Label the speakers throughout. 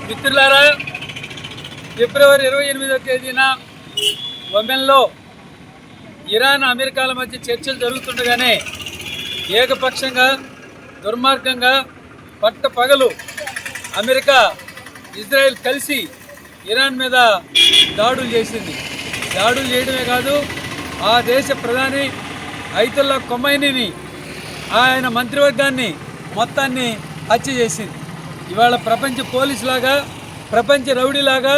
Speaker 1: మిత్రులారా, ఫిబ్రవరి 28వ తేదీన ఒమెన్లో ఇరాన్ అమెరికాల మధ్య చర్చలు జరుగుతుండగానే ఏకపక్షంగా దుర్మార్గంగా పట్టపగలు అమెరికా ఇజ్రాయెల్ కలిసి ఇరాన్ మీద దాడులు చేసింది. దాడులు చేయడమే కాదు, ఆ దేశ ప్రధాని అయతుల్లా ఖొమైనీని ఆయన మంత్రివర్గాన్ని మొత్తాన్ని హత్య చేసింది. ఇవాళ ప్రపంచ పోలీసులాగా, ప్రపంచ రౌడీలాగా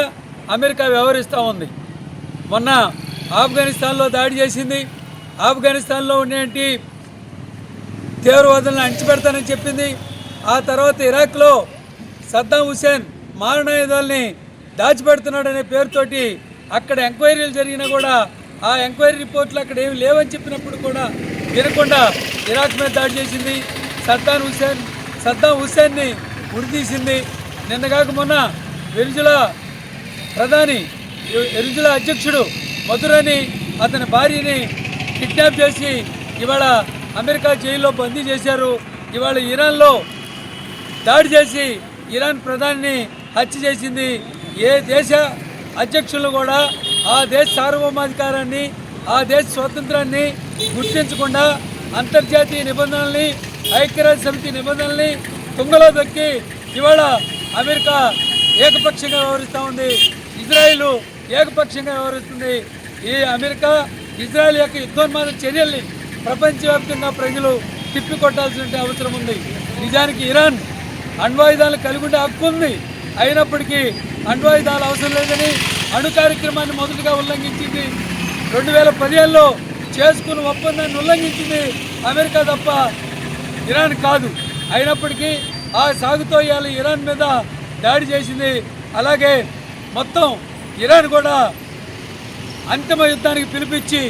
Speaker 1: అమెరికా వ్యవహరిస్తూ ఉంది. మొన్న ఆఫ్ఘనిస్తాన్లో దాడి చేసింది. ఆఫ్ఘనిస్తాన్లో ఉండేటి తీవ్రవాదులను అణిచిపెడతానని చెప్పింది. ఆ తర్వాత ఇరాక్లో సద్దాం హుసేన్ మారణాయుధాలని దాచిపెడుతున్నాడనే పేరుతోటి అక్కడ ఎంక్వైరీలు జరిగినా కూడా ఆ ఎంక్వైరీ రిపోర్ట్లు అక్కడ ఏమి లేవని చెప్పినప్పుడు కూడా వినకుండా ఇరాక్ మీద దాడి చేసింది. సద్దాం హుసేన్ని ఉరితీసింది. నిన్నగాక మొన్న వెనిజులా ప్రధాని, వెనిజులా అధ్యక్షుడు మధురని అతని భార్యని కిడ్నాప్ చేసి ఇవాళ అమెరికా జైల్లో బందీ చేశారు. ఇవాళ ఇరాన్లో దాడి చేసి ఇరాన్ ప్రధానిని హత్య చేసింది. ఏ దేశ అధ్యక్షులు కూడా ఆ దేశ సార్వభౌమాధికారాన్ని, ఆ దేశ స్వాతంత్రాన్ని గుర్తించకుండా అంతర్జాతీయ నిబంధనల్ని, ఐక్యరాజ్య సమితి నిబంధనల్ని తుంగలో దొక్కి ఇవాళ అమెరికా ఏకపక్షంగా వ్యవహరిస్తూ ఉంది. ఇజ్రాయిల్ ఏకపక్షంగా వ్యవహరిస్తుంది. ఈ అమెరికా ఇజ్రాయెల్ యొక్క యుద్ధోన్మాద చర్యల్ని ప్రపంచవ్యాప్తంగా ప్రజలు తిప్పికొట్టాల్సిన అవసరం ఉంది. నిజానికి ఇరాన్ అణ్వాయుధాలు కలిగి ఉండే హక్కు ఉంది. అయినప్పటికీ అణ్వాయుధాలు అవసరం లేదని అణు కార్యక్రమాన్ని మొదటిగా ఉల్లంఘించింది. 2015లో చేసుకున్న ఒప్పందాన్ని ఉల్లంఘించింది అమెరికా తప్ప ఇరాన్ కాదు. అయినప్పటికీ ఆ సాగుతో ఇవాళ ఇరాన్ మీద దాడి చేసింది. అలాగే మొత్తం ఇరాన్ కూడా అంతిమ యుద్ధానికి పిలిపించి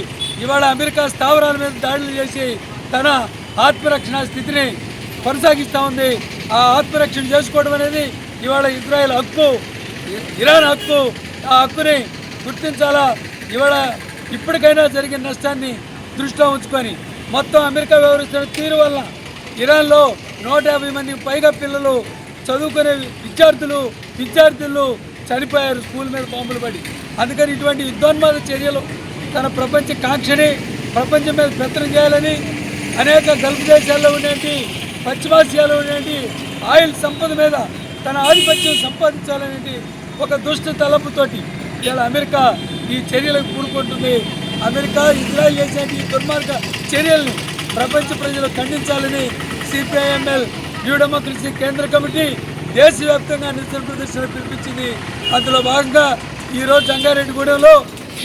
Speaker 1: ఇవాళ అమెరికా స్థావరాల మీద దాడులు చేసి తన ఆత్మరక్షణ స్థితిని కొనసాగిస్తూ ఉంది. ఆ ఆత్మరక్షణ చేసుకోవడం అనేది ఇవాళ ఇజ్రాయెల్ హక్కు, ఇరాన్ హక్కు. ఆ హక్కుని గుర్తించాలా. ఇవాళ ఇప్పటికైనా జరిగిన నష్టాన్ని దృష్టిలో ఉంచుకొని మొత్తం అమెరికా వ్యవహరిస్తున్న తీరు వల్ల ఇరాన్లో 150 మందికి పైగా పిల్లలు, చదువుకునే విద్యార్థులు చనిపోయారు స్కూల్ మీద బాంబులు పడి. అందుకని ఇటువంటి యుద్ధోన్మాద చర్యలు తన ప్రపంచ కాంక్షని ప్రపంచం మీద పెత్తనం చేయాలని అనేక గల్ఫ్ దేశాల్లో ఉండేటి, పశ్చిమాసియాలో ఉండేటి ఆయిల్ సంపద మీద తన ఆధిపత్యం సంపాదించాలనేది ఒక దుష్ట తలపుతోటి ఇలా అమెరికా ఈ చర్యలకు పూనుకుంటుంది. అమెరికా ఇజ్రాయెల్ చేసే ఈ దుర్మార్గ చర్యల్ని ప్రపంచ ప్రజలు ఖండించాలని సిపిఐఎంఎల్ న్యూ డెమోక్రసీ కేంద్ర కమిటీ దేశవ్యాప్తంగా నిరసన ప్రదర్శన పిలిపించింది. అందులో భాగంగా ఈరోజు జంగారెడ్డిగూడెంలో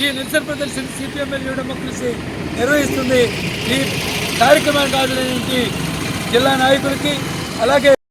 Speaker 1: ఈ నిరసన ప్రదర్శన సిపిఎంఎల్ న్యూ డెమోక్రసీ నిర్వహిస్తుంది. ఈ కార్యక్రమానికి హాజరైన జిల్లా నాయకులకి అలాగే